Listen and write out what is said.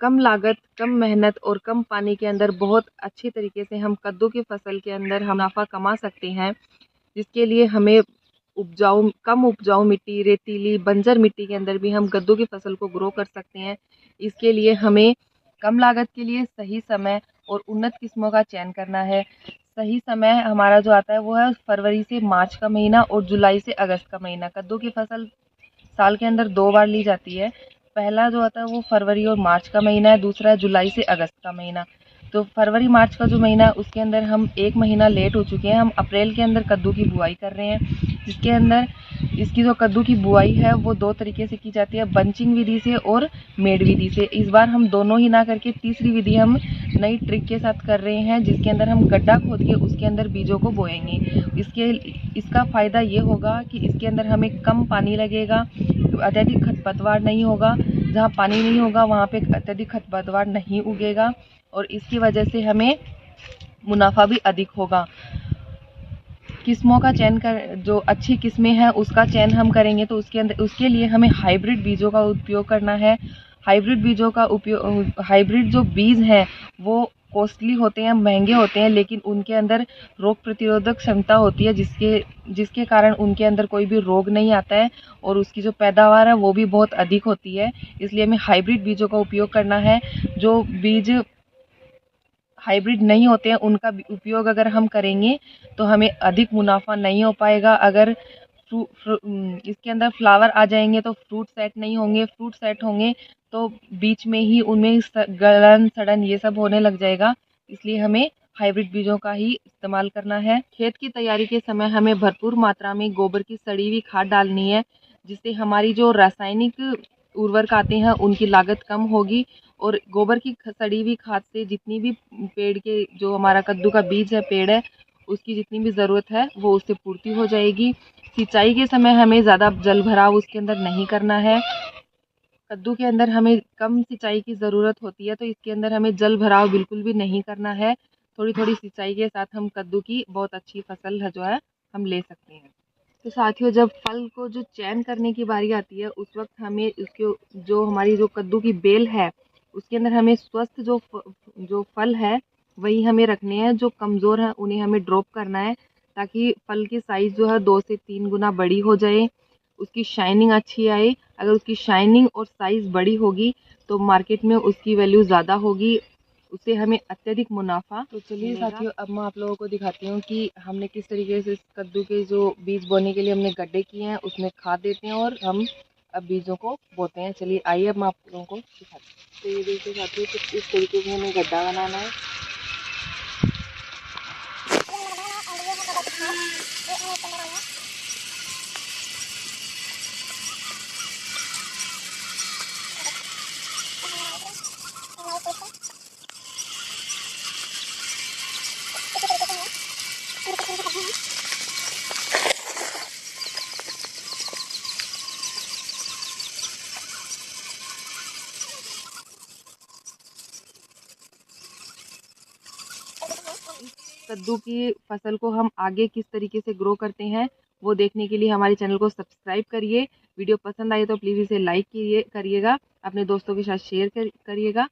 कम लागत, कम मेहनत और कम पानी के अंदर बहुत अच्छी तरीके से हम कद्दू की फसल के अंदर हम मुनाफा कमा सकते हैं। जिसके लिए हमें कम उपजाऊ मिट्टी, रेतीली बंजर मिट्टी के अंदर भी हम कद्दू की फसल को ग्रो कर सकते हैं। इसके लिए हमें कम लागत के लिए सही समय और उन्नत किस्मों का चयन करना है। सही समय हमारा जो आता है वो है फरवरी से मार्च का महीना और जुलाई से अगस्त का महीना। कद्दू की फसल साल के अंदर 2 बार ली जाती है। पहला जो आता है वो फरवरी और मार्च का महीना है, दूसरा है जुलाई से अगस्त का महीना। तो फरवरी मार्च का जो महीना उसके अंदर हम 1 महीना लेट हो चुके हैं। हम अप्रैल के अंदर कद्दू की बुआई कर रहे हैं, जिसके अंदर इसकी जो कद्दू की बुआई है वो 2 तरीके से की जाती है, बंचिंग विधि से और मेड विधि से। इस बार हम दोनों ही ना करके तीसरी विधि हम नई ट्रिक के साथ कर रहे हैं, जिसके अंदर हम गड्ढा खोद के उसके अंदर बीजों को बोएंगे। इसका फ़ायदा ये होगा कि इसके अंदर हमें कम पानी लगेगा, अत्यधिक खरपतवार नहीं होगा। जहाँ पानी नहीं होगा वहाँ पे अत्यधिक खरपतवार नहीं उगेगा और इसकी वजह से हमें मुनाफा भी अधिक होगा। किस्मों का चयन कर, जो अच्छी किस्में हैं उसका चयन हम करेंगे तो उसके लिए हमें हाइब्रिड बीजों का उपयोग करना है। हाइब्रिड जो बीज हैं वो कॉस्टली होते हैं, महंगे होते हैं, लेकिन उनके अंदर रोग प्रतिरोधक क्षमता होती है, जिसके कारण उनके अंदर कोई भी रोग नहीं आता है और उसकी जो पैदावार है वो भी बहुत अधिक होती है। इसलिए हमें हाइब्रिड बीजों का उपयोग करना है। जो बीज हाइब्रिड नहीं होते हैं उनका उपयोग अगर हम करेंगे तो हमें अधिक मुनाफा नहीं हो पाएगा। अगर इसके अंदर फ्लावर आ जाएंगे तो फ्रूट सेट नहीं होंगे, फ्रूट सेट होंगे तो बीच में ही उनमें गलन सड़न ये सब होने लग जाएगा। इसलिए हमें हाइब्रिड बीजों का ही इस्तेमाल करना है। खेत की तैयारी के समय हमें भरपूर मात्रा में गोबर की सड़ी हुई खाद डालनी है, जिससे हमारी जो रासायनिक उर्वरक आते हैं उनकी लागत कम होगी और गोबर की सड़ी हुई खाद से जितनी भी पेड़ के जो हमारा कद्दू का बीज है, पेड़ है, उसकी जितनी भी ज़रूरत है वो उससे पूर्ति हो जाएगी। सिंचाई के समय हमें ज़्यादा जल भराव उसके अंदर नहीं करना है। कद्दू के अंदर हमें कम सिंचाई की ज़रूरत होती है तो इसके अंदर हमें जल भराव बिल्कुल भी नहीं करना है। थोड़ी थोड़ी सिंचाई के साथ हम कद्दू की बहुत अच्छी फसल है जो है हम ले सकते हैं। तो साथियों, जब फल को जो चयन करने की बारी आती है उस वक्त हमें उसके जो हमारी जो कद्दू की बेल है उसके अंदर हमें स्वस्थ जो फल है वही हमें रखने हैं। जो कमज़ोर हैं उन्हें हमें ड्रॉप करना है, ताकि फल की साइज़ जो है 2 से 3 गुना बड़ी हो जाए, उसकी शाइनिंग अच्छी आए। अगर उसकी शाइनिंग और साइज़ बड़ी होगी तो मार्केट में उसकी वैल्यू ज़्यादा होगी, उससे हमें अत्यधिक मुनाफा। तो चलिए साथियों, अब मैं आप लोगों को दिखाती हूँ कि हमने किस तरीके से इस कद्दू के जो बीज बोने के लिए हमने गड्ढे किए हैं उसमें खाद देते हैं और हम अब बीजों को बोते हैं। चलिए आइए अब मैं आप लोगों को दिखाती हूँ। तो ये देखिए साथियों, कुछ इस तरीके से हमें गड्ढा बनाना है। कद्दू की फसल को हम आगे किस तरीके से ग्रो करते हैं वो देखने के लिए हमारे चैनल को सब्सक्राइब करिए। वीडियो पसंद आए तो प्लीज़ इसे लाइक करिएगा, अपने दोस्तों के साथ शेयर करिएगा।